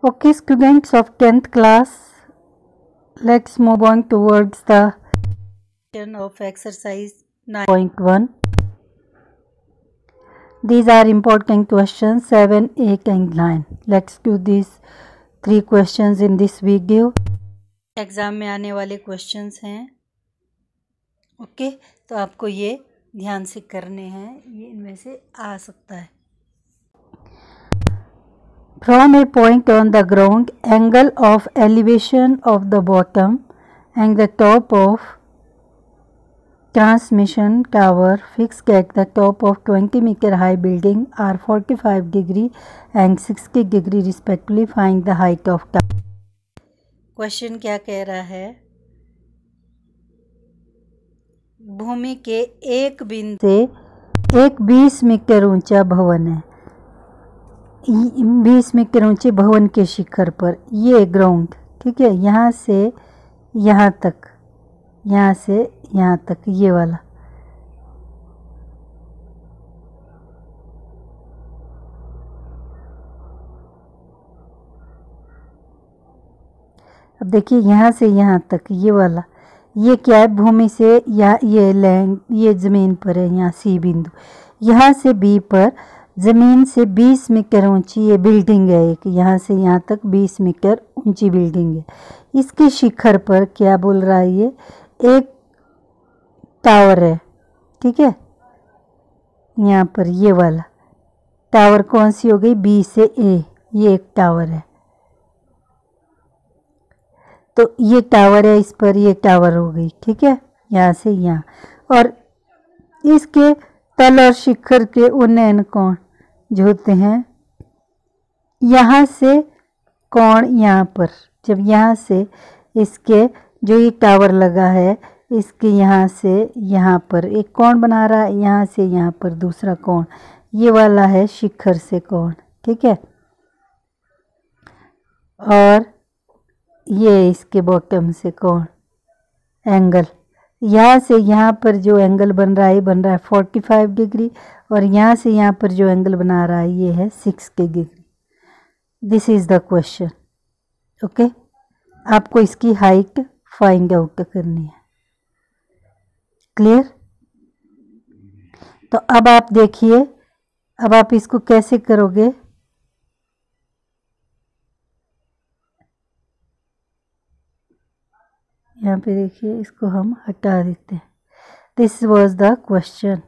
Okay, students of 10th class, let's move on towards the of exercise 9.1. These are important questions 7, 8 and 9. Let's do these 3 questions in this video. Exam में आने वाले questions हैं. Okay, तो आपको ये ध्यान से करने हैं, ये इनमें से आ सकता है. From a point on the ground, angle of elevation of the bottom and the top of transmission tower fixed at the top of 20-meter high building are 45 degree and 60 degree respectively. Find the height of tower. Question क्या कह रहा है? भूमि के एक बिंदु से एक 20 metre ऊंचा भवन है. 20 मीटर ऊंचे भवन के शिखर पर ये ग्राउंड, ठीक है, यहाँ से यहाँ तक, यहाँ से यहाँ तक, ये वाला. अब देखिए यहाँ से यहाँ तक ये वाला, ये क्या है? भूमि से या ये लैंड, ये ज़मीन पर है, यहाँ सी बिंदु. यहाँ से बी पर ज़मीन से 20 मीटर ऊंची ये बिल्डिंग है एक, यहाँ से यहाँ तक 20 मीटर ऊंची बिल्डिंग है. इसके शिखर पर क्या बोल रहा है? ये एक टावर है, ठीक है. यहाँ पर ये वाला टावर कौन सी हो गई? बी से ए, ये एक टावर है. तो ये टावर है, इस पर ये टावर हो गई, ठीक है, यहाँ से यहाँ. और इसके तल और शिखर के उन्नयन कोण जो होते हैं, यहाँ से कोण यहाँ पर, जब यहाँ से इसके जो ये टावर लगा है इसके यहाँ से यहाँ पर एक कोण बना रहा है, यहाँ से यहाँ पर दूसरा कोण, ये वाला है शिखर से कोण, ठीक है. और ये इसके बॉटम से कोण, एंगल, यहाँ से यहाँ पर जो एंगल बन रहा है, बन रहा है 45 डिग्री, और यहाँ से यहाँ पर जो एंगल बना रहा है ये है 60 degree. This is the question. Okay, आपको इसकी हाइट फाइंड आउट करनी है. क्लियर? तो अब आप देखिए, अब आप इसको कैसे करोगे? यहाँ पे देखिए, इसको हम हटा देते हैं. This was the question.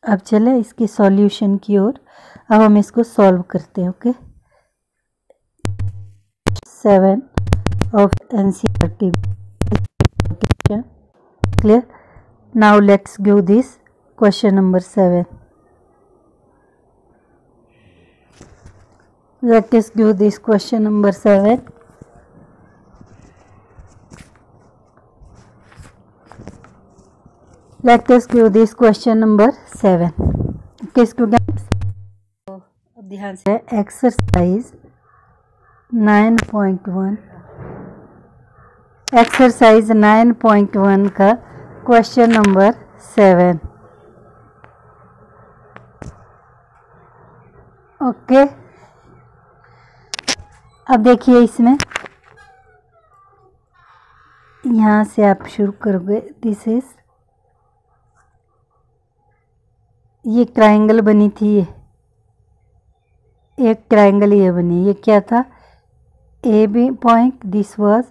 अब चले इसके सॉल्यूशन की ओर. अब हम इसको सॉल्व करते हैं. Okay, 7 of NCERT. Clear? Now let's do this question number 7. Let us do this question number 7. Let us do this question number 7. Okay students, अब ध्यान से एक्सरसाइज 9.1, एक्सरसाइज 9.1 का क्वेश्चन नंबर 7. ओके, अब देखिए इसमें यहाँ से आप शुरू करोगे. दिस इज, ये ट्रायंगल बनी थी, ये एक ट्रायंगल ये बनी. ये क्या था? A B point, this was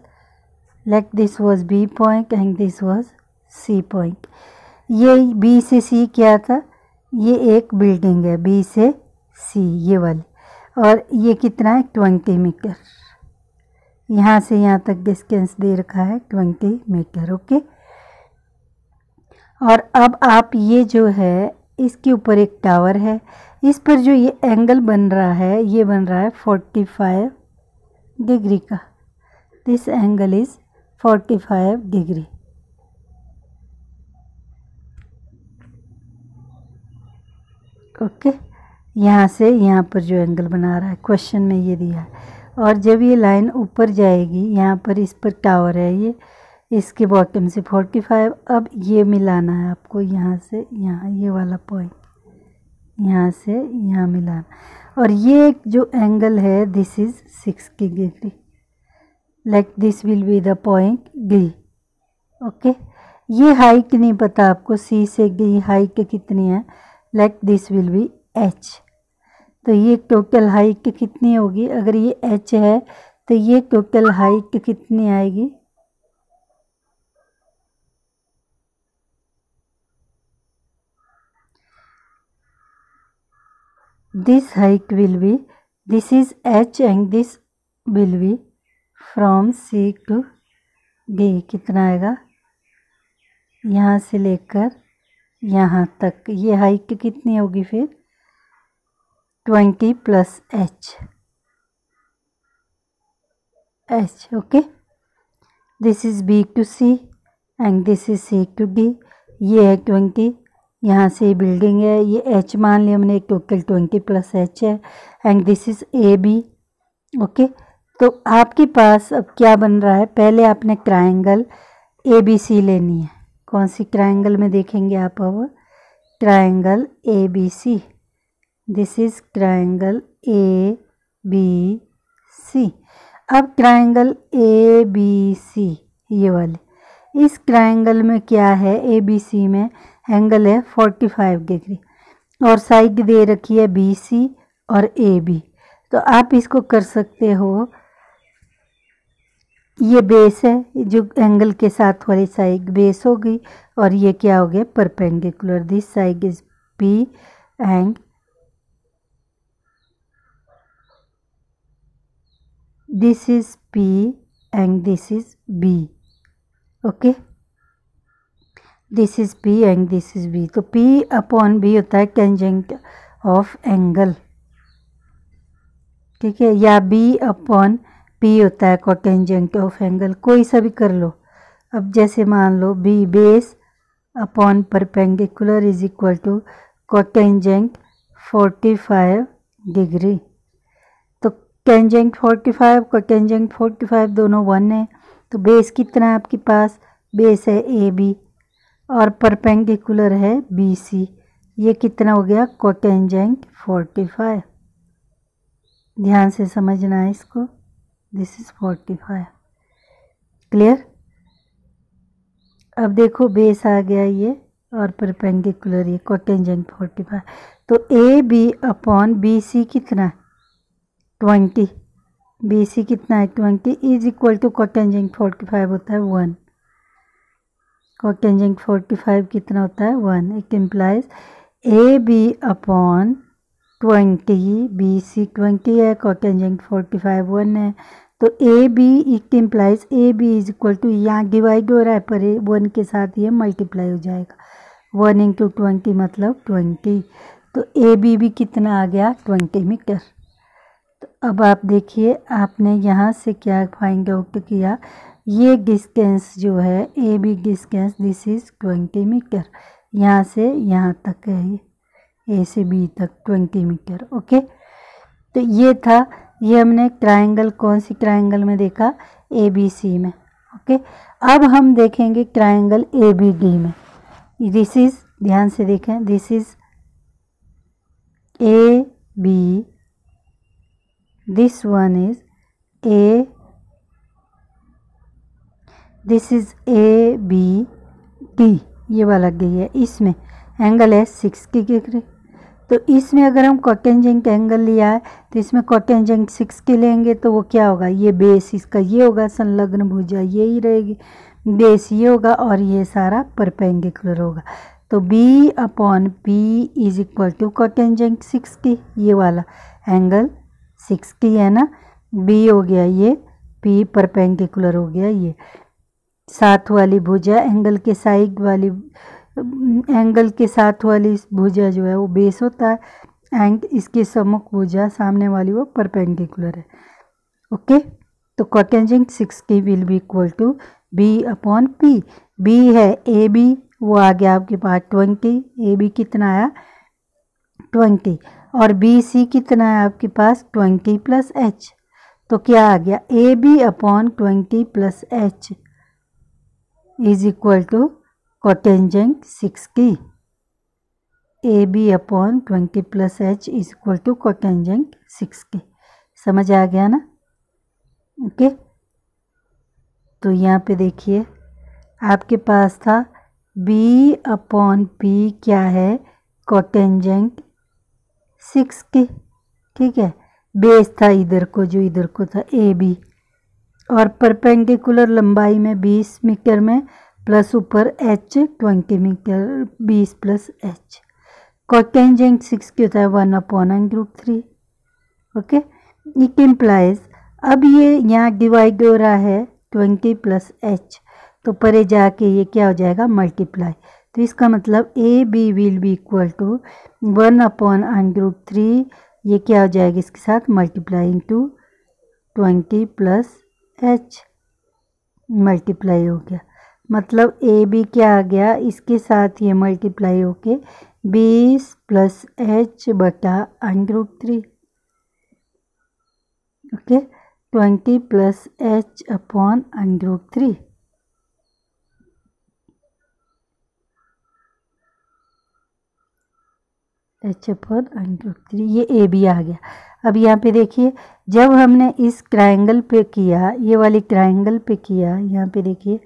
like, this was B point and this was C point. ये बी से सी क्या था? ये एक बिल्डिंग है, बी से सी ये वाली. और ये कितना है? 20 मीटर. यहाँ से यहाँ तक डिस्टेंस दे रखा है 20 मीटर. ओके, और अब आप ये जो है, इसके ऊपर एक टावर है, इस पर जो ये एंगल बन रहा है, ये बन रहा है 45 डिग्री का. This angle is 45 degree. Okay, यहाँ से यहाँ पर जो एंगल बना रहा है, क्वेश्चन में ये दिया है. और जब ये लाइन ऊपर जाएगी, यहाँ पर इस पर टावर है, इसके बॉटम से 45। अब ये मिलाना है आपको, यहाँ से यहाँ, ये वाला पॉइंट यहाँ से यहाँ मिलाना। और ये जो एंगल है this is 60 degree, like this will be the point D. Okay, ये हाइट नहीं पता आपको, सी से डी हाइट कितनी है, like this will B H. तो ये टोटल हाइट कितनी होगी, अगर ये एच है तो ये टोटल हाइट कितनी आएगी, this height will be, this is h and this will be from C to D। कितना आएगा, यहाँ से लेकर यहाँ तक ये हाइट कितनी होगी फिर 20 plus h। Okay, this is B to C and this is C to D। ये है 20, यहाँ से बिल्डिंग है, ये h मान लिया हमने, टोटल 20 प्लस h है and this is AB। Okay, तो आपके पास अब क्या बन रहा है, पहले आपने ट्रायंगल ABC लेनी है। कौन सी ट्रायंगल में देखेंगे आप, अब triangle ABC। This is triangle ABC। अब ट्रायंगल ABC ये वाले, इस ट्रायंगल में क्या है, ABC में एंगल है 45 डिग्री और साइड दे रखी है BC और AB। तो आप इसको कर सकते हो, ये बेस है, जो एंगल के साथ वाली साइड बेस हो गई और ये क्या हो गया perpendicular, this side is P and this is P and this is B। Okay, this is P and this is B। तो P अपॉन B होता है टेंजेंट ऑफ एंगल, ठीक है, या B अपॉन P होता है कोटेंजेंट ऑफ एंगल, कोई सा भी कर लो। अब जैसे मान लो B base upon perpendicular is equal to cotangent 45 degree. तो टेंजेंट 45 कोटेंजेंट 45 दोनों 1 है, तो बेस कितना है आपके पास, बेस है AB और परपेंडिकुलर है BC। ये कितना हो गया कोटेंजेंट 45। ध्यान से समझना है इसको, दिस इज 45। क्लियर। अब देखो बेस आ गया ये और परपेंडिकुलर ये कोटेंजेंट 45। तो AB अपॉन BC कितना 20, BC कितना है 20 इज इक्वल टू कोटेंजेंट 45 होता है 1। कोटेंजेंट 45 कितना होता है 1। It implies AB upon 20, BC 20 है, कोटेंजेंट 45 1 है। तो AB it implies AB is equal to, यहाँ डिवाइड हो रहा है पर 1 के साथ ये मल्टीप्लाई हो जाएगा, 1 इंटू 20 मतलब 20। तो AB भी कितना आ गया 20 मीटर। तो अब आप देखिए आपने यहाँ से क्या फाइंड आउट किया, ये डिस्टेंस जो है AB distance this is 20 metre, यहाँ से यहाँ तक है ये A से B तक 20 मीटर। ओके, तो ये था, ये हमने ट्रायंगल कौन सी ट्रायंगल में देखा, ABC में। ओके, अब हम देखेंगे ट्रायंगल ABD में। दिस इज, ध्यान से देखें, this is AB, this one is A, this is ABD, ये वाला डी है, इसमें एंगल है 60 डिग्री। तो इसमें अगर हम कोटेंजेंट एंगल लिया है तो इसमें कोटेंजेंट 60 लेंगे, तो वो क्या होगा, ये बेस इसका ये होगा, संलग्न भुजा ये ही रहेगी, बेस ये होगा और ये सारा परपेंडिकुलर होगा। तो B upon P is equal to cotangent 60, ये वाला एंगल 60 है ना, B हो गया ये, P परपेंडिकुलर हो गया ये, साथ वाली भुजा एंगल के साइड वाली, एंगल के साथ वाली भुजा जो है वो बेस होता है एंड इसके सम्मुख भुजा सामने वाली वो परपेंडिकुलर है। ओके, तो cotangent 60 will be equal to B upon P। B है AB, वो आ गया आपके पास 20, AB कितना आया 20 और BC कितना है आपके पास 20 प्लस H। तो क्या आ गया AB upon 20 plus H। Is equal to cotangent 6 की AB upon 20 plus H is equal to cotangent 6 की। समझ आ गया ना? ओके, तो यहाँ पे देखिए आपके पास था B अपॉन P क्या है, कोटेंजेंट 6 की, ठीक है। बेस था इधर को, जो इधर को था AB, और परपेंडिकुलर लंबाई में 20 मीटर में प्लस ऊपर H 20 metre, 20 plus H। Cotangent 6 की होता है 1 अपॉन √3। ओके, इट इम्प्लाइज, अब ये यहाँ डिवाइड हो रहा है 20 प्लस H, तो परे जाके ये क्या हो जाएगा, मल्टीप्लाई। तो इसका मतलब AB will be equal to 1 upon √3, ये क्या हो जाएगा इसके साथ multiply into 20 plus H, multiply हो गया। मतलब AB क्या आ गया, इसके साथ ये मल्टीप्लाई होके 20 प्लस H बटा √3। Okay, 20 plus H upon √3। H upon √3, ये AB आ गया। अब यहाँ पे देखिए, जब हमने इस ट्रायंगल पे किया, ये वाली ट्रायंगल पे किया, यहाँ पे देखिए,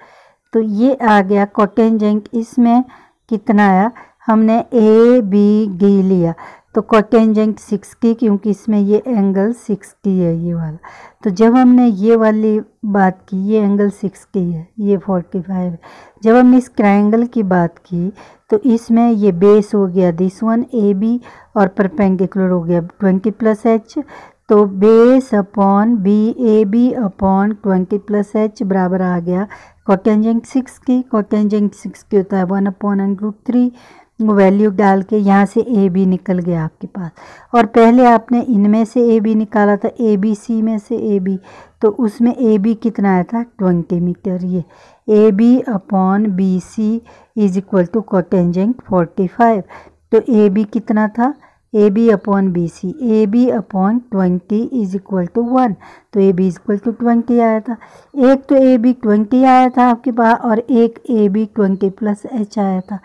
तो ये आ गया कोटेंजेंट, इसमें कितना आया, हमने ABD लिया, तो कोटेंजेंट 6 की, क्योंकि इसमें ये एंगल 60 है ये वाला। तो जब हमने ये वाली बात की, ये एंगल 60 है, ये 45 है। जब हमने इस ट्रायंगल की बात की तो इसमें ये बेस हो गया दिस वन AB, और परपेंडिकुलर हो गया 20 प्लस H। तो base upon AB upon 20 plus H बराबर आ गया कोटेंजेंट 6 की। कोटेंजेंट 6 की होता है 1 अपॉन √3। वैल्यू डाल के यहाँ से AB निकल गया आपके पास, और पहले आपने इनमें से AB निकाला था, ABC में से AB, तो उसमें AB कितना आया था 20 मीटर। ये AB upon BC is equal to cotangent 45। तो AB कितना था, AB upon BC, AB upon 20 is equal to 1, तो AB इज इक्वल टू 20 आया था। एक तो AB 20 आया था आपके पास, और एक AB 20 प्लस H आया था,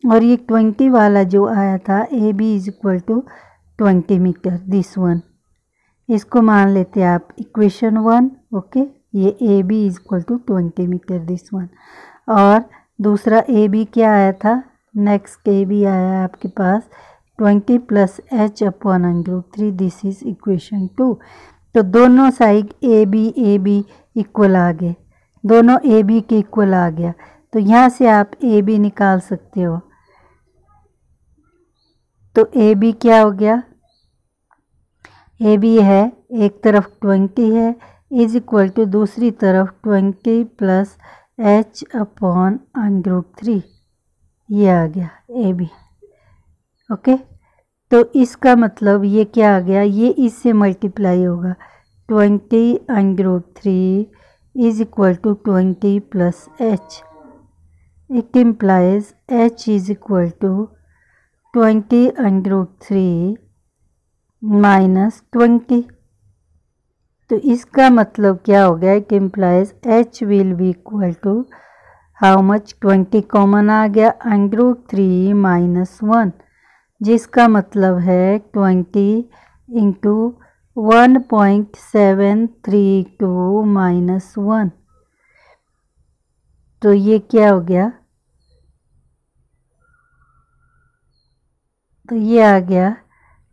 और ये 20 वाला जो आया था AB is equal to 20 metre, this one, इसको मान लेते हैं आप इक्वेशन 1। ओके, ये AB is equal to 20 metre, this one. और दूसरा AB क्या आया था, नेक्स्ट AB आया आपके पास 20 plus H upon √3, this is equation 2। तो दोनों साइड AB इक्वल आ गए, दोनों AB के इक्वल आ गया, तो यहाँ से आप AB निकाल सकते हो। तो AB क्या हो गया, AB है, एक तरफ 20 है, इज इक्वल टू दूसरी तरफ 20 प्लस H अपॉन √3, ये आ गया AB। ओके, तो इसका मतलब ये क्या आ गया, ये इससे मल्टीप्लाई होगा, 20 √3 is equal to 20 plus H। It implies H is equal to 20 √3 minus 20। तो इसका मतलब क्या हो गया, it implies H will be equal to how much, 20 common आ गया, √3 माइनस 1, जिसका मतलब है 20 इंटू 1.732 माइनस 1। तो ये क्या हो गया, तो ये आ गया,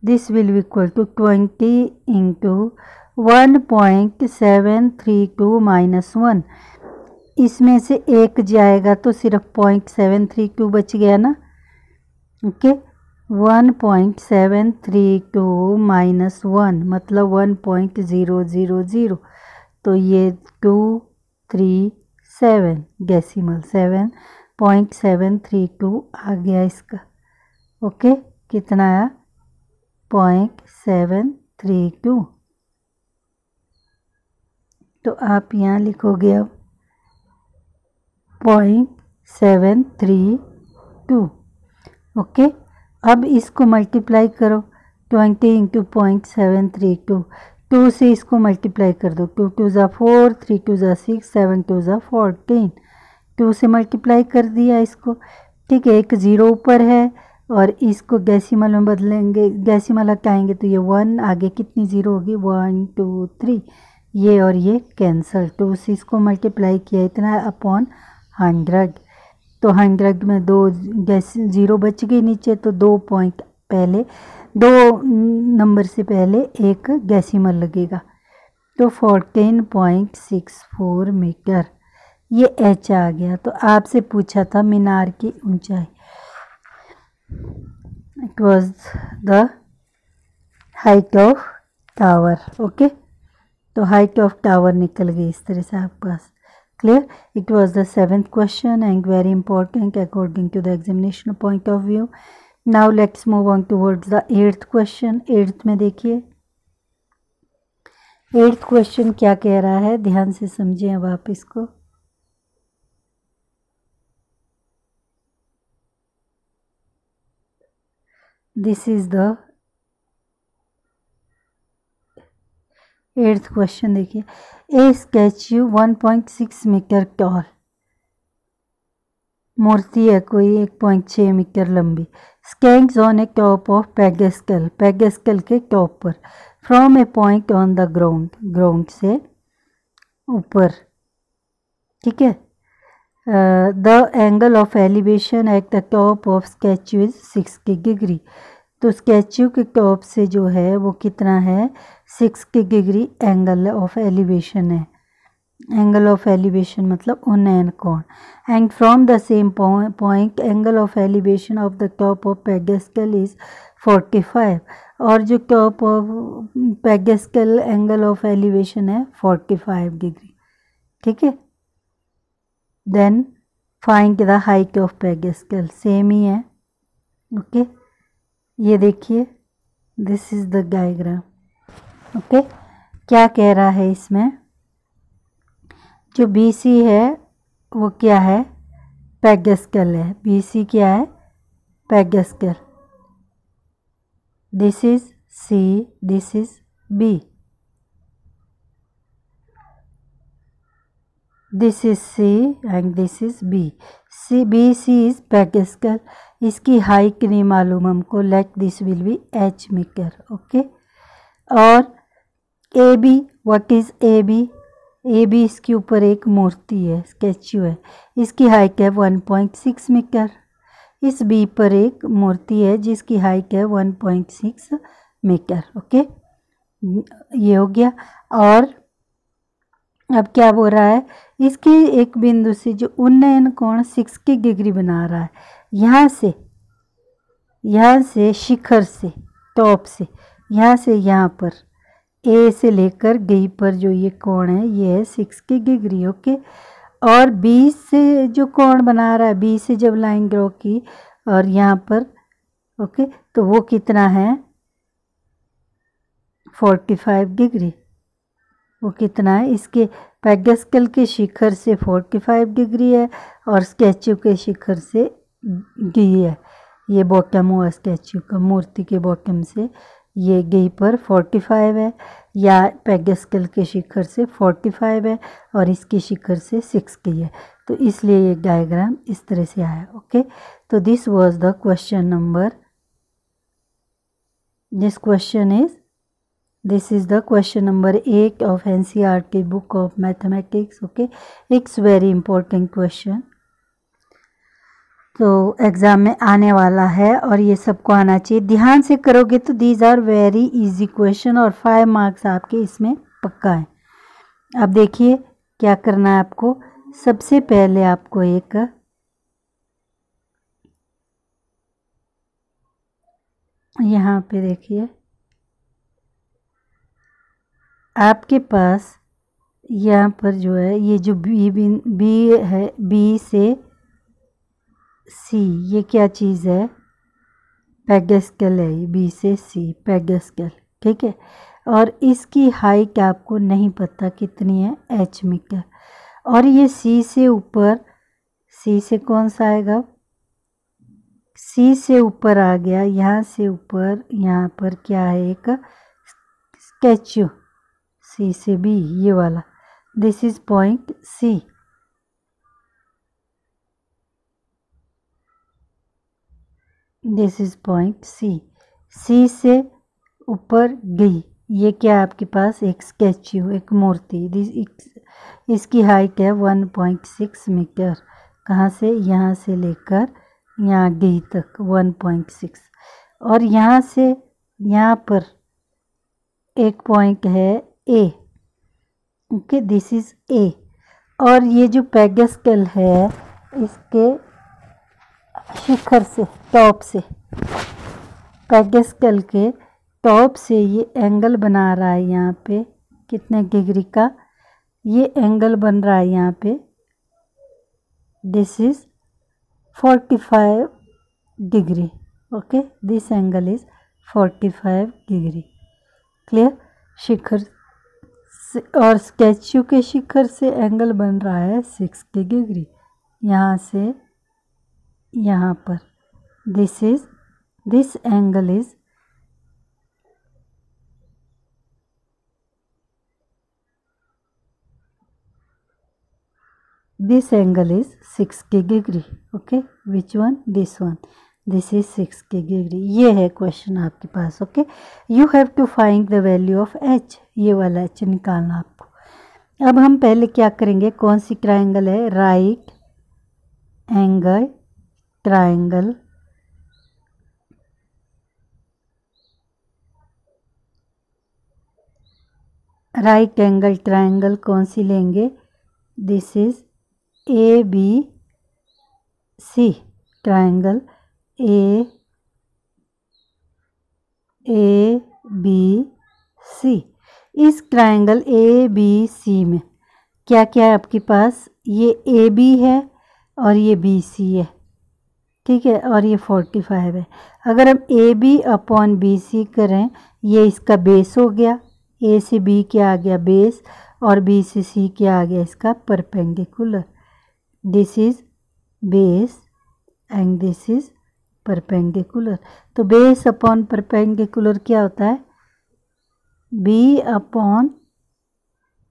this will be equal to 20 into 1.732 minus 1। इसमें से एक जाएगा तो सिर्फ 0.732 बच गया ना। ओके, 1.732 माइनस 1 मतलब 1.000, तो ये 237 डेसिमल 7.732 आ गया इसका। ओके, कितना आया, 0.732। तो आप यहाँ लिखोगे अब 0.732। ओके, अब इसको मल्टीप्लाई करो, 20 इंटू 0.732, 2 से इसको मल्टीप्लाई कर दो, 2 2 ज़ा 4, 3 2 ज़ा 6, 7 2 ज़ा 14, 2 से मल्टीप्लाई कर दिया इसको, ठीक है। एक 0 ऊपर है और इसको डेसिमल में बदलेंगे, डेसिमल हटाएंगे तो ये 1, आगे कितनी 0 होगी, 1 2 3, ये और ये कैंसल। 2 से इसको मल्टीप्लाई किया इतना अपॉन 100, तो 100 में 2 0 बच गई नीचे, तो 2 पॉइंट पहले, 2 नंबर से पहले एक डेसिमल लगेगा, तो 14.64 मीटर ये एच आ गया। तो आपसे पूछा था मीनार की ऊंचाई, it was the height of tower, okay. तो हाइट ऑफ टावर निकल गई इस तरह से आपके पास, clear. It was the 7th question and very important according to the examination point of view. Now let's move on towards the 8th question. 8th में देखिए 8th क्वेश्चन क्या कह रहा है, ध्यान से समझें अब आप इसको। This is the 8th question, देखिए। ए स्टैच्यू 1.6 मीटर टॉल, मूर्ति है कोई 1.6 मीटर लंबी, stands on A top of pedestal, pedestal के टॉप पर, from A point on the ground, ground से ऊपर, ठीक है। The angle of elevation at the top of statue is 60 degree, तो स्टैच्यू के टॉप से जो है वो कितना है, 60 डिग्री एंगल ऑफ एलिवेशन है। एंगल ऑफ एलिवेशन मतलब उन्नयन कोण। And from the same point angle of elevation of the top of pedestal is 45, और जो top of pedestal angle of elevation है 45 डिग्री, ठीक है। Then find the height of pedestal, same ही है, ओके। ये देखिए this is the diagram, okay. क्या कह रहा है इसमें, जो BC है वो क्या है, पेडेस्टल है, BC क्या है, pedestal. This is C, this is B, this is C and this is B। BC is pedestal, इसकी हाइट नहीं मालूम हमको, let this will be H metre, okay. और AB, what is AB, AB इसके ऊपर एक मूर्ति है, स्टैच्यू है, इसकी हाइट है 1.6 मीटर। इस B पर एक मूर्ति है जिसकी हाइट है 1.6 मीटर, ओके। ये हो गया। और अब क्या बोल रहा है, इसके एक बिंदु से जो उन्नयन कोण 60 डिग्री बना रहा है, यहाँ से शिखर से, टॉप से, यहाँ से यहाँ पर A से लेकर D पर जो ये कोण है ये है 60 डिग्री, ओके। और B से जो कोण बना रहा है, B से जब लाइन ड्रॉ की और यहाँ पर, ओके, तो वो कितना है 45 डिग्री, वो कितना है, इसके पेडेस्टल के शिखर से 45 डिग्री है और स्टैच्यू के शिखर से D है, ये बॉटम हुआ स्टैच्यू का, मूर्ति के बॉटम से ये D पर 45 है, या पेडेस्टल के शिखर से 45 है और इसके शिखर से 60 है, तो इसलिए ये डायग्राम इस तरह से आया, ओके। तो this was the question number, this question is, this is the question number 8 of NCERT book of mathematics, okay. It's very important question, तो एग्ज़ाम में आने वाला है और ये सबको आना चाहिए, ध्यान से करोगे तो these are very easy question और 5 मार्क्स आपके इसमें पक्का है। अब देखिए क्या करना है आपको, सबसे पहले आपको एक यहाँ पे देखिए, आपके पास यहाँ पर जो है ये जो बी है, B से C, ये क्या चीज़ है, पेडेस्टल है, B से C पेडेस्टल, ठीक है। और इसकी हाइट आपको नहीं पता कितनी है, H मीटर। और ये C से ऊपर, C से कौन सा आएगा, C से ऊपर आ गया, यहाँ से ऊपर यहाँ पर क्या है, एक स्टैच्यू, C से B, ये वाला, this is point C, this is point C. C से ऊपर गई, ये क्या है आपके पास, एक स्टैच्यू, एक मूर्ति। इसकी हाइट है 1.6 मीटर। कहाँ से, यहाँ से लेकर यहाँ गई तक 1.6। और यहाँ से यहाँ पर एक पॉइंट है A. Okay, this is A. और ये जो पेडेस्टल है, इसके शिखर से, टॉप से, पेडेस्टल के टॉप से ये एंगल बना रहा है यहाँ पे कितने डिग्री का, ये एंगल बन रहा है यहाँ पे, this is 45 degree. Okay, this angle is 45 degree. Clear. शिखर से और स्टैच्यू के शिखर से एंगल बन रहा है 60 डिग्री, यहाँ से यहाँ पर। This angle is this angle is 60 degree. Okay, which one? This one. This is 60 degree. ये है क्वेश्चन आपके पास. Okay, you have to find the value of h, ये वाला h निकालना आपको। अब हम पहले क्या करेंगे, कौन सी ट्राइंगल है, right angle triangle. Right angle triangle कौन सी लेंगे, this is A B C triangle, A B C. इस ट्राइंगल ए बी सी में क्या क्या है आपके पास, ये ए बी है और ये बी सी है, ठीक है, और ये 45 है। अगर हम A B upon B C करें, ये इसका बेस हो गया, ए से बी क्या आ गया बेस, और बी से सी क्या आ गया इसका perpendicular. This is base and this is perpendicular. तो बेस अपॉन परपेंडिकुलर क्या होता है, बी अपॉन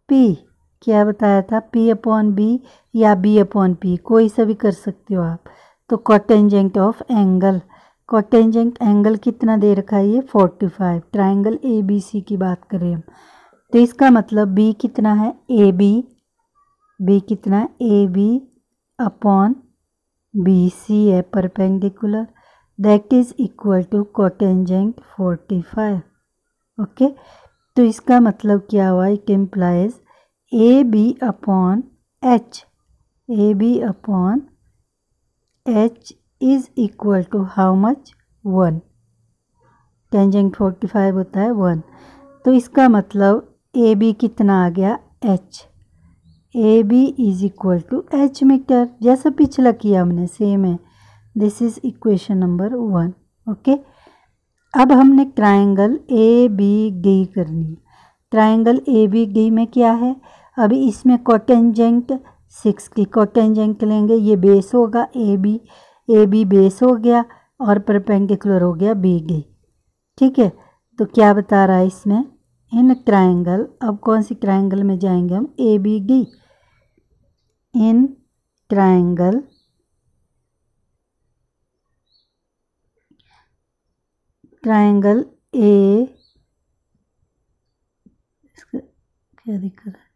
पी। क्या बताया था, पी अपॉन बी या बी अपॉन पी, कोई सा भी कर सकते हो आप। तो cotangent of angle, cotangent angle कितना दे रखा है, ये 45। ट्राइंगल ए बी सी की बात करें हम, तो इसका मतलब बी कितना है, ए बी कितना है, A B upon B C है perpendicular, that is equal to cotangent 45। Okay, तो इसका मतलब क्या हुआ, it implies A B upon H, A B upon H is equal to how much, 1। Tangent 45 होता है 1, तो इसका मतलब ए बी कितना आ गया, H. A B is equal to H metre, जैसा पिछला किया हमने सेम है। This is equation number 1। Okay, अब हमने ट्राइंगल ए बी डी करनी है। ट्राइंगल ए बी डी में क्या है, अभी इसमें कोटेंजेंट 60, कोटेंजेंट लेंगे, ये बेस होगा ए बी बेस हो गया और परपेंडिकुलर हो गया बी डी, ठीक है। तो क्या बता रहा है इसमें, इन ट्राइंगल, अब कौन सी ट्राइंगल में जाएंगे हम, A B D. In triangle A, क्या दिख रहा है,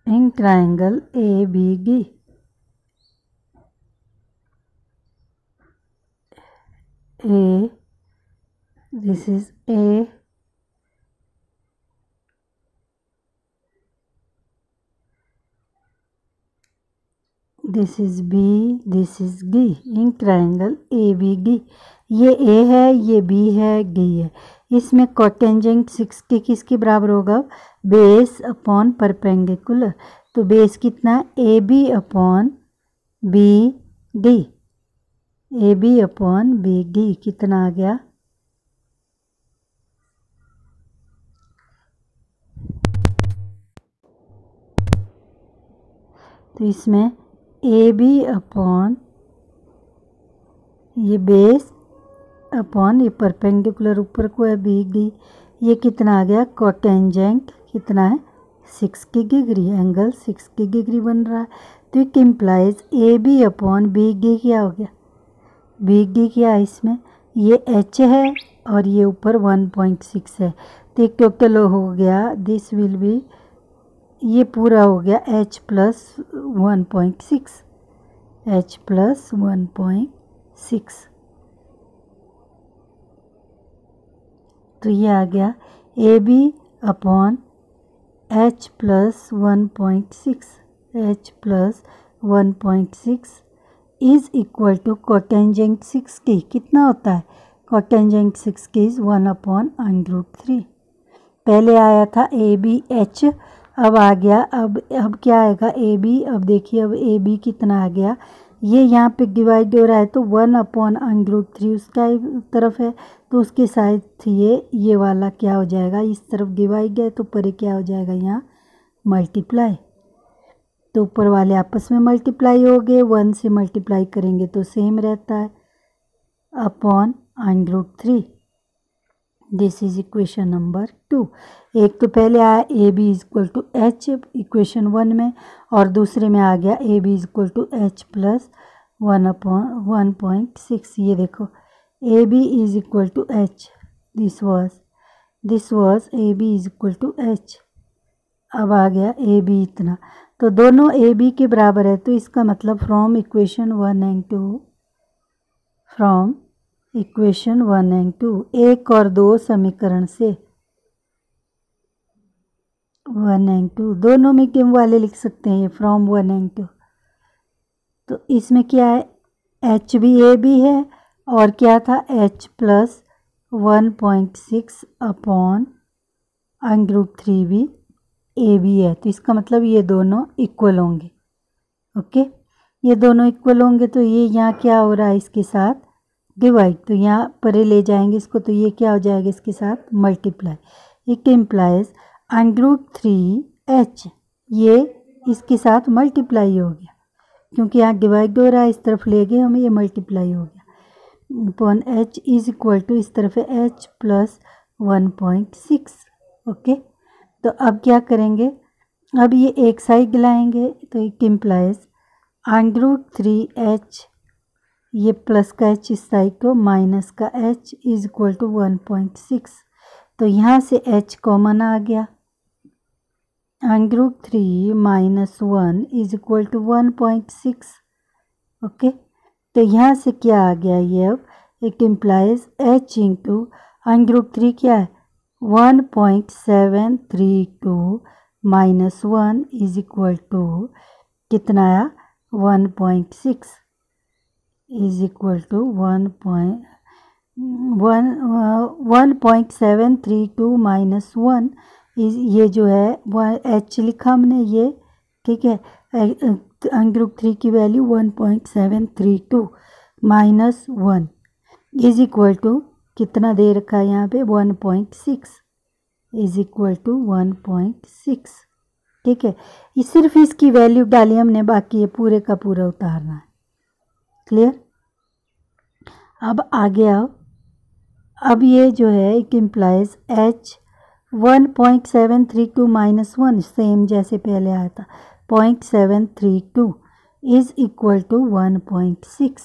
in triangle A B D, A, this is A, this is B, this is D। In triangle A B D, ये A है, ये B है, D है। इसमें कोटेंजेंट 60 किसके बराबर होगा, बेस अपॉन परपेंडिकुलर। तो बेस कितना, A B upon B D, A B upon B D कितना आ गया, तो इसमें ए बी अपॉन ये बेस अपॉन ये परपेंडिकुलर ऊपर को है बी डी, ये कितना आ गया, कोटेंजेंट कितना है 6 की डिग्री, एंगल 6 की डिग्री बन रहा है। तो it implies A B upon B D क्या हो गया, बी डी क्या है इसमें, ये एच है और ये ऊपर 1.6 है। तो एक टोटल हो गया, दिस विल बी, ये पूरा हो गया h प्लस 1.6, h प्लस 1.6। तो ये आ गया A B upon h plus 1.6, h plus 1.6 is equal to cotangent 6 की कितना होता है, कोटेंजेंट 6 की इज 1/√3। पहले आया था ए बी एच, अब आ गया, अब क्या आएगा ए बी। अब देखिए अब ए बी कितना आ गया, ये यहाँ पे डिवाइड हो रहा है तो 1/√3 उसका तरफ है, तो उसके साथ ये वाला क्या हो जाएगा, इस तरफ डिवाइड है तो परे क्या हो जाएगा यहाँ मल्टीप्लाई। तो ऊपर वाले आपस में मल्टीप्लाई हो गए, 1 से मल्टीप्लाई करेंगे तो सेम रहता है upon √3। This is equation number 2। एक तो पहले आया A B is equal to H equation 1 में, और दूसरे में आ गया A B is equal to H plus 1/1.6। ये देखो A B is equal to H, this was A B is equal to H. अब आ गया ए बी इतना, तो दोनों ए बी के बराबर है, तो इसका मतलब from equation 1 and 2, from equation 1 and 2, 1 और 2 समीकरण से 1 एंड 2 दोनों में किम वाले लिख सकते हैं, ये फ्रॉम 1 एंड 2। तो इसमें क्या है, एच भी ए बी है और क्या था एच प्लस 1.6 अपॉन √3 भी ए बी है। तो इसका मतलब ये दोनों इक्वल होंगे। ओके, ये दोनों इक्वल होंगे तो ये यहाँ क्या हो रहा है इसके साथ डिवाइड, तो यहाँ परे ले जाएंगे इसको, तो ये क्या हो जाएगा इसके साथ मल्टीप्लाई। इट इम्प्लाइज √3h, ये इसके साथ मल्टीप्लाई हो गया क्योंकि यहाँ डिवाइड हो रहा है, इस तरफ ले गए हमें, ये मल्टीप्लाई हो गया upon h is equal to इस तरफ है h प्लस 1.6। ओके, तो अब क्या करेंगे, अब ये एक साइड लाएंगे तो इट इम्प्लाइज √3h, ये प्लस का h इस साइड को, माइनस का h इज इक्वल टू 1.6। तो यहाँ से h कॉमन आ गया, √3 minus 1 is equal to 1.6। Okay, तो यहाँ से क्या आ गया ये, अब इट इम्प्लाइज h इंटू √3 क्या है 1.732 माइनस 1 इज इक्वल टू कितना आया 1.6 is equal to 1.732 minus 1 is, ये जो है एच लिखा हमने ये, ठीक है, √3 की value 1.732 minus 1 is equal to कितना दे रखा है यहाँ पे 1.6 इज इक्वल टू 1.6। ठीक है, ये सिर्फ इसकी वैल्यू डाली हमने, बाकी ये पूरे का पूरा उतारना है। क्लियर। अब आगे आओ, अब ये जो है it implies h 1.732 minus 1 same जैसे पहले आया था 0.732 इज इक्वल टू 1.6।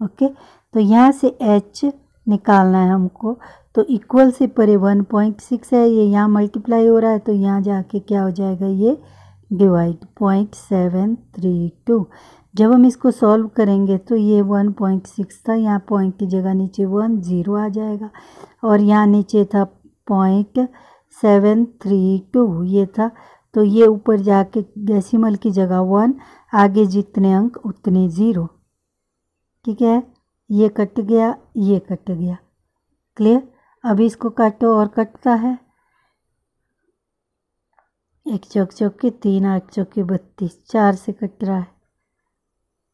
ओके, तो यहाँ से h निकालना है हमको, तो इक्वल से परे 1.6 है, ये यहाँ मल्टीप्लाई हो रहा है तो यहाँ जाके क्या हो जाएगा ये डिवाइड 0.732। जब हम इसको सॉल्व करेंगे तो ये 1.6 था, यहाँ पॉइंट की जगह नीचे 1 0 आ जाएगा, और यहाँ नीचे था 0.732 ये था, तो ये ऊपर जाके डेसिमल की जगह 1, आगे जितने अंक उतने 0। ठीक है, ये कट गया, ये कट गया। क्लियर। अब इसको काटो, और कटता है, 1 चौक चौके 3, 8 चौके 32, 4 से कट रहा है,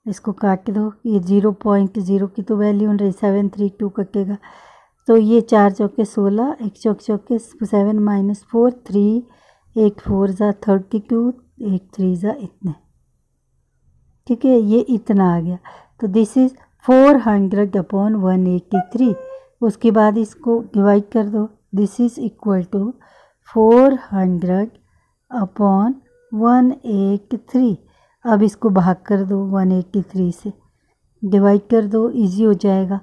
इसको काट दो। ये 0.0 की तो वैल्यू 732 कटेगा, तो ये 4 चौके 16, 1 चौक चौके 7 माइनस 4 3, 8 4 ज़ा 32, 8 3 ज़ा इतने। ठीक है, ये इतना आ गया, तो दिस इज़ 400/183। उसके बाद इसको डिवाइड कर दो, this is equal to 400 upon 183। अब इसको भाग कर दो 183 से, डिवाइड कर दो, इजी हो जाएगा।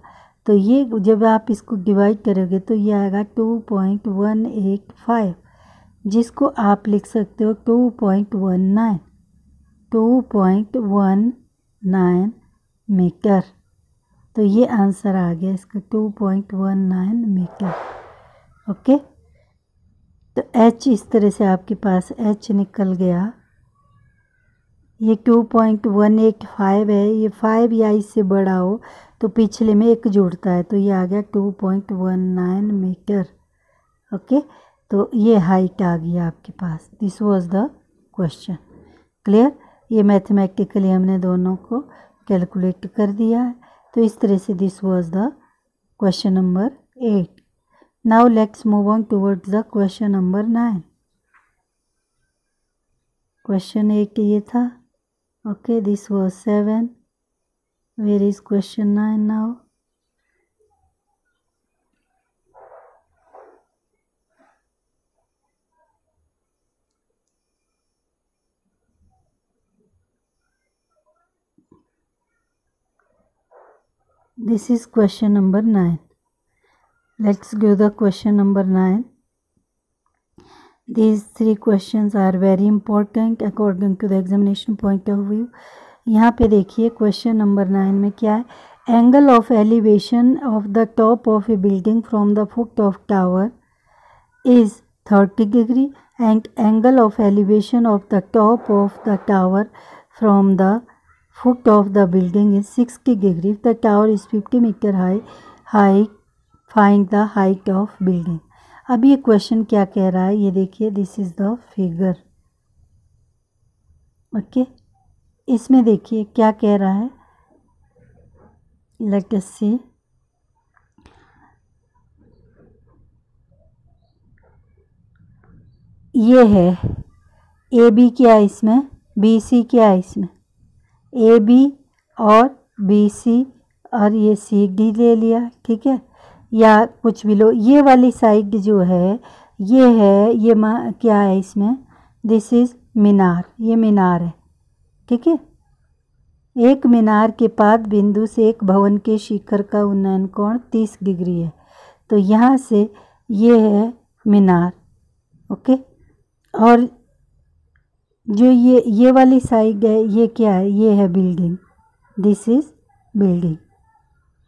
तो ये जब आप इसको डिवाइड करोगे तो ये आएगा 2.185, जिसको आप लिख सकते हो 2.19 मीटर। तो ये आंसर आ गया इसका 2.19 मीटर। ओके, तो h इस तरह से आपके पास h निकल गया। ये 2.185 है, ये 5 या इससे बड़ा हो तो पिछले में एक जुड़ता है, तो ये आ गया 2.19 मीटर। ओके, तो ये हाइट आ गई आपके पास। This was the question. Clear? ये मैथमेटिकली हमने दोनों को कैलकुलेट कर दिया है। तो इस तरह से this was the question number 8। Now let's move on towards the question number 9। Question 8 ये था। Okay, this was 7। Where is question 9 now? This is question number 9. Let's go the question number 9. These 3 questions are very important according to the examination point of view. यहाँ पे देखिए question number 9 में क्या है। Angle of elevation of the top of A building from the foot of tower is 30 degree and angle of elevation of the top of the tower from the foot of the building is 60 degree. If the tower is 50 meter high, find the height of building. अब ये question क्या कह रहा है, ये देखिए, this is the figure. Okay, इसमें देखिए क्या कह रहा है, लेट अस सी। ये है ए बी, क्या है इसमें, बी सी, क्या है इसमें ए बी और बी सी, और ये सी डी ले लिया, ठीक है, या कुछ भी लो। ये वाली साइड जो है ये है, ये क्या है इसमें, दिस इज़ मीनार, ये मीनार है, ठीक है। एक मीनार के पाद बिंदु से एक भवन के शिखर का उन्नयन कोण 30 डिग्री है। तो यहाँ से ये है मीनार, ओके, और जो ये वाली साइड है ये क्या है, ये है बिल्डिंग, दिस इज़ बिल्डिंग,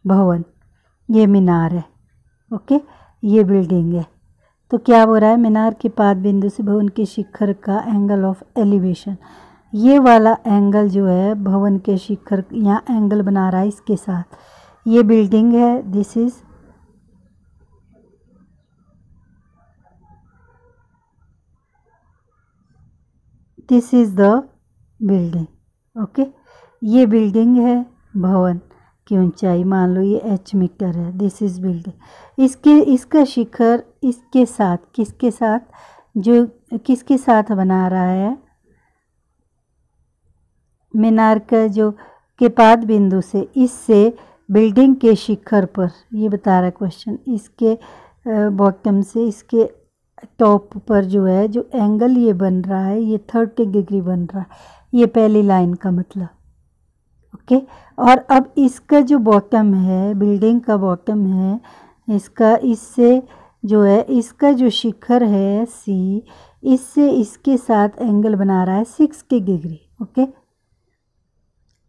भवन, ये मीनार है, ओके, ये बिल्डिंग है। तो क्या हो रहा है, मीनार के पाद बिंदु से भवन के शिखर का एंगल ऑफ एलिवेशन, ये वाला एंगल जो है भवन के शिखर, यहाँ एंगल बना रहा है इसके साथ। ये बिल्डिंग है, this is the building, okay. ये बिल्डिंग है, भवन की ऊंचाई मान लो ये h मीटर है, दिस इज़ बिल्डिंग। इसका शिखर इसके साथ, किसके साथ, जो किसके साथ बना रहा है, मीनार का जो के पाद बिंदु से, इससे बिल्डिंग के शिखर पर, ये बता रहा है क्वेश्चन, इसके बॉटम से इसके टॉप पर जो है, जो एंगल ये बन रहा है ये 30 डिग्री बन रहा है, ये पहली लाइन का मतलब, ओके। और अब इसका जो बॉटम है, बिल्डिंग का बॉटम है इसका, इससे जो है इसका जो शिखर है सी, इससे इसके साथ एंगल बना रहा है 60 डिग्री, ओके।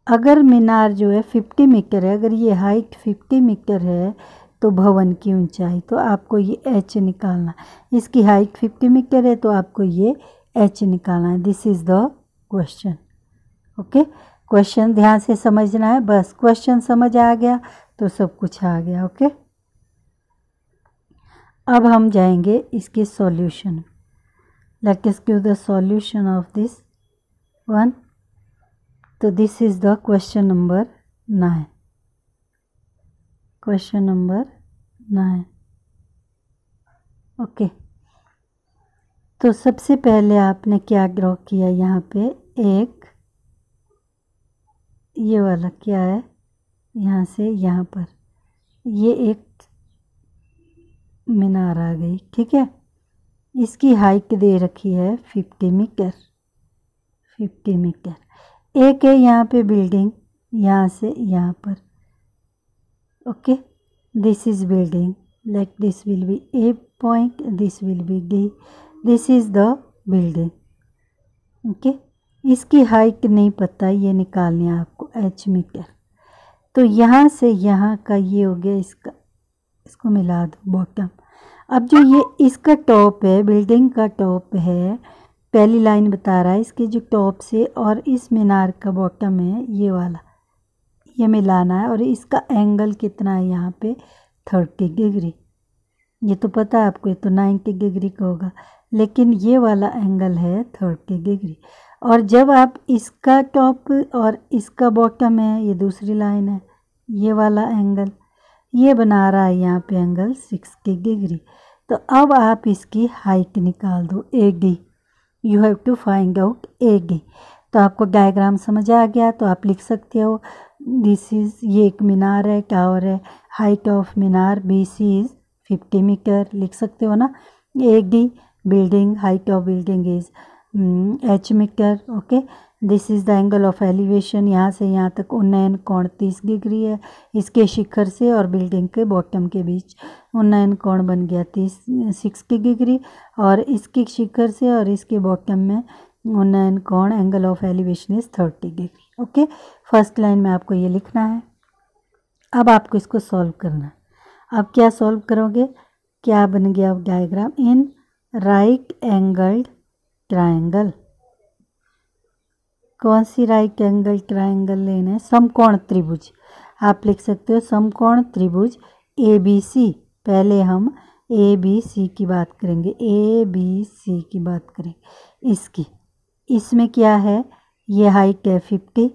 अगर मीनार जो है 50 मीटर है, अगर ये हाइट 50 मीटर है तो भवन की ऊंचाई, तो आपको ये h निकालना, इसकी हाइट 50 मीटर है तो आपको ये h निकालना है। This is the question, okay. Question ध्यान से समझना है, बस क्वेश्चन समझ आ गया तो सब कुछ आ गया, ओके। अब हम जाएंगे इसके solution. Let us give the solution of this one. तो this is the question number 9, question number 9, okay. तो सबसे पहले आपने क्या ड्रॉ किया, यहाँ पे एक ये वाला क्या है, यहाँ से यहाँ पर ये एक मीनार आ गई, ठीक है। इसकी हाइट दे रखी है 50 मीटर। 50 मीटर। एक है यहाँ पे बिल्डिंग, यहाँ से यहाँ पर। Okay, this is building, like this will B A point, this will B D, this is the building. Okay, इसकी हाइट नहीं पता, ये निकालनी है आपको h मीटर। तो यहाँ से यहाँ का ये हो गया इसका, इसको मिला दो बॉटम। अब जो ये इसका टॉप है, बिल्डिंग का टॉप है, पहली लाइन बता रहा है इसके जो टॉप से और इस मीनार का बॉटम है ये वाला, ये मिलाना है। और इसका एंगल कितना है यहाँ पे 30 डिग्री। ये तो पता है आपको, ये तो 90 डिग्री का होगा, लेकिन ये वाला एंगल है 30 डिग्री। और जब आप इसका टॉप और इसका बॉटम है, ये दूसरी लाइन है, ये वाला एंगल ये बना रहा है यहाँ पे एंगल 60 डिग्री। तो अब आप इसकी हाइट निकाल दो AD। You have to find out AD। तो आपको डायग्राम समझ आ गया तो आप लिख सकते हो दिस इज़, ये एक मीनार है, टावर है, हाइट ऑफ मीनार BC इज़ 50 मीटर, लिख सकते हो ना। AD building, height of building is h metre. Okay, this is the angle of elevation, यहाँ से यहाँ तक उन्नयन कोण 30 डिग्री है। इसके शिखर से और बिल्डिंग के बॉटम के बीच उन्नयन कोण बन गया 60 डिग्री, और इसके शिखर से और इसके बॉटम में उन्नयन कोण angle of elevation is 30 degree. Okay, first line में आपको ये लिखना है। अब आपको इसको सॉल्व करना है। अब क्या सॉल्व करोगे, क्या बन गया diagram, in right angled triangle. कौन सी राइट एंगल ट्रायंगल लेना है, समकोण त्रिभुज। आप लिख सकते हो समकोण त्रिभुज ABC। पहले हम ABC की बात करेंगे, ABC की बात करेंगे इसकी। इसमें क्या है, ये हाइट है 50।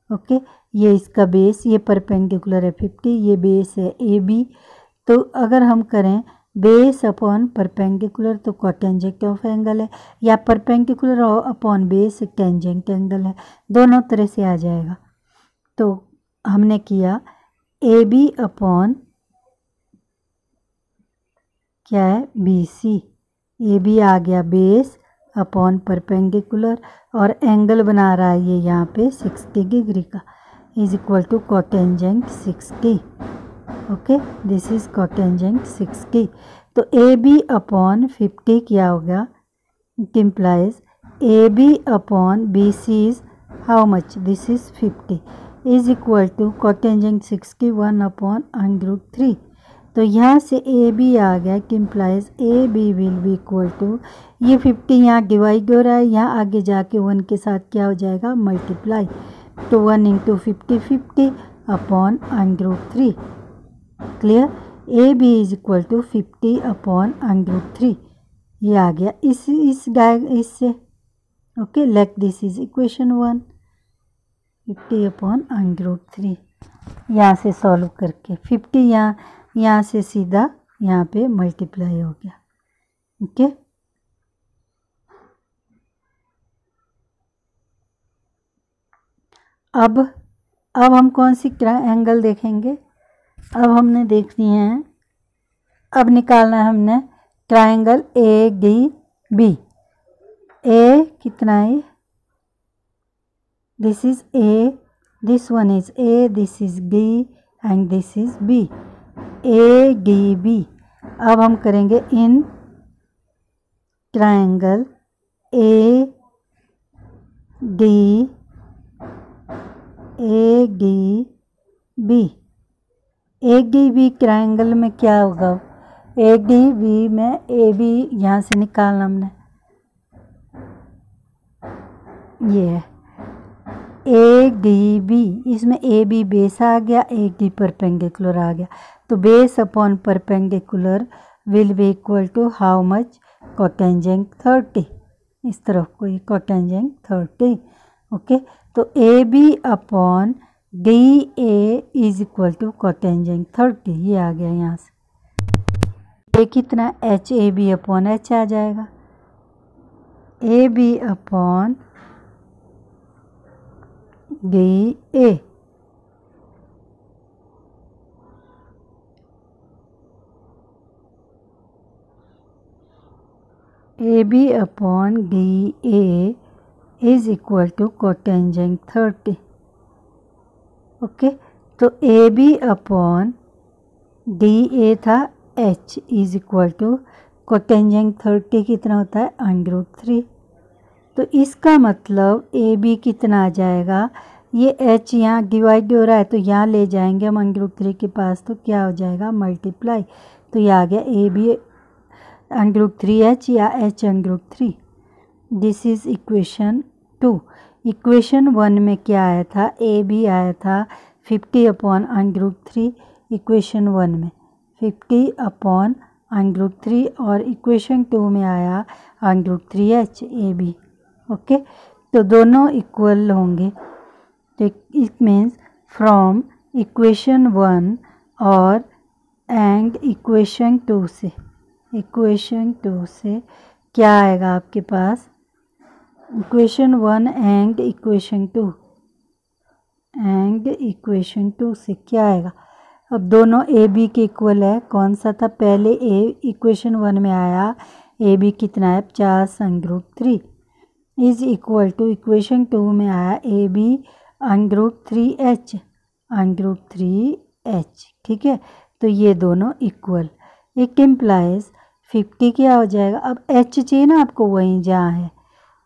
ओके, ये इसका बेस, ये परपेंडिकुलर है 50, ये बेस है AB। तो अगर हम करें बेस अपॉन परपेंडिकुलर तो कोटेंजेंट ऑफ एंगल है, या perpendicular upon base tangent angle है, दोनों तरह से आ जाएगा। तो हमने किया AB अपॉन क्या है BC। AB आ गया बेस अपॉन परपेंडिकुलर, और एंगल बना रहा है ये यहाँ पे 60 डिग्री का, is equal to cotangent 60। Okay, this is cotangent 60। तो AB अपॉन 50 क्या होगा, it implies AB upon BC is how much, this is 50, is equal to cotangent 60 1 upon √3। तो यहाँ से AB आ गया कि implies AB will be equal to, ये 50 यहाँ डिवाइड हो रहा है, यहाँ आगे जाके 1 के साथ क्या हो जाएगा मल्टीप्लाई, तो 1 into 50 50 upon √3। Clear, AB is equal to 50 upon √3, ये आ गया इससे। Okay, let this is equation 1, 50 upon √3। यहाँ से सॉल्व करके 50 यहाँ से सीधा यहाँ पे मल्टीप्लाई हो गया। ओके, अब हम कौन सी एंगल देखेंगे, अब हमने देखनी है, अब निकालना है हमने ट्रायंगल ADB। A कितना है, this is A, this one is A, this is D and this is B, ADB। अब हम करेंगे in triangle ADB। ADB triangle में क्या होगा, ADB में AB यहाँ से निकालना हमने, ये है ADB, इसमें AB बेस आ गया, AD परपेंडिकुलर आ गया, तो base upon perpendicular will be equal to how much, cotangent 30, इस तरफ कोई कोटेंजेंट 30। ओके, तो AB upon DA is equal to cotangent 30, ये आ गया यहाँ से। ये कितना HAB अपॉन H आ जाएगा, AB upon DA। AB upon DA is equal to cotangent 30. Okay, तो AB upon DA था H is equal to cotangent 30 कितना होता है √3। तो इसका मतलब AB कितना आ जाएगा, ये H यहाँ डिवाइड हो रहा है तो यहाँ ले जाएंगे हम √3 के पास, तो क्या हो जाएगा मल्टीप्लाई। तो ये आ गया AB √3H या H √3। This is equation 2। Equation 1 में क्या आया था, AB आया था 50 अपॉन √3 इक्वेशन 1 में 50 अपॉन √3, और इक्वेशन 2 में आया √3H AB। ओके, तो दोनों इक्वल होंगे। तो इट मीन्स फ्रॉम इक्वेशन 1 और एंड इक्वेशन 2 से क्या आएगा आपके पास, इक्वेशन 1 एंड इक्वेशन 2 से क्या आएगा। अब दोनों ए बी के इक्वल है, कौन सा था पहले इक्वेशन 1 में आया ए बी कितना है 50 √3 इज इक्वल टू इक्वेशन 2 में आया ए बी √3H। ठीक है, तो ये दोनों इक्वल। इट इम्प्लाइज 50 क्या हो जाएगा, अब H चाहिए ना आपको वहीं जहाँ है,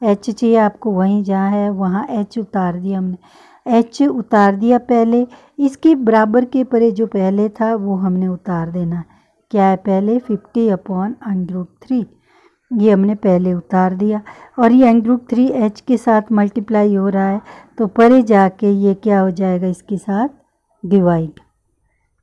H चाहिए आपको वहीं जहाँ है वहाँ H उतार दिया हमने, H उतार दिया पहले, इसके बराबर के परे जो पहले था वो हमने उतार देना। क्या है पहले 50 अपॉन √3, ये हमने पहले उतार दिया, और ये √3H के साथ मल्टीप्लाई हो रहा है तो परे जाके ये क्या हो जाएगा इसके साथ डिवाइड।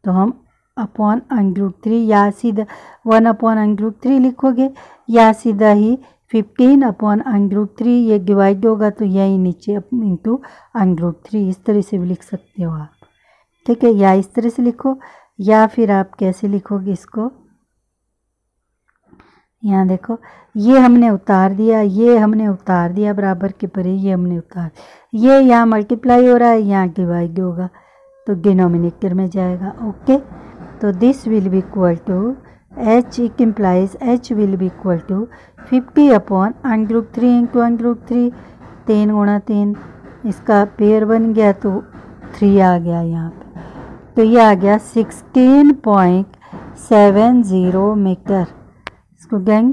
तो हम अपॉन √3 या सीधा 1 अपॉन √3 लिखोगे, या सीधा ही 15 अपॉन √3 ये डिवाइड होगा तो यही नीचे इंटू √3, इस तरह से भी लिख सकते हो आप। ठीक है, या इस तरह से लिखो, या फिर आप कैसे लिखोगे इसको, यहाँ देखो ये हमने उतार दिया, ये हमने उतार दिया बराबर के परे, ये हमने उतार, ये यहाँ मल्टीप्लाई हो रहा है, यहाँ डिवाइड होगा तो डिनोमिनेटर में जाएगा। ओके, तो this will be equal to H, it implies H will be equal to 50 upon √3 into √3, 3 गुणा 3, इसका पेयर बन गया तो 3 आ गया यहाँ पे, तो ये आ गया 16.70 मीटर। इसको गैंग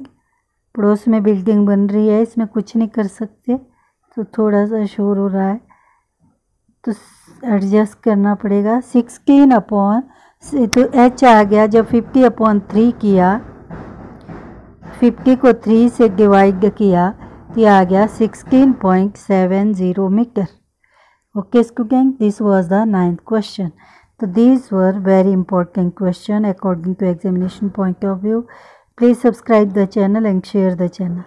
पड़ोस में बिल्डिंग बन रही है, इसमें कुछ नहीं कर सकते, तो थोड़ा सा शोर हो रहा है तो एडजस्ट करना पड़ेगा। 16 अपॉन, तो H आ गया, जब 50 अपॉन 3 किया, 50 को 3 से डिवाइड किया तो आ गया 16.70 metre. Okay student, this was the 9th question. So these were very important question according to examination point of view. Please subscribe the channel and share the channel.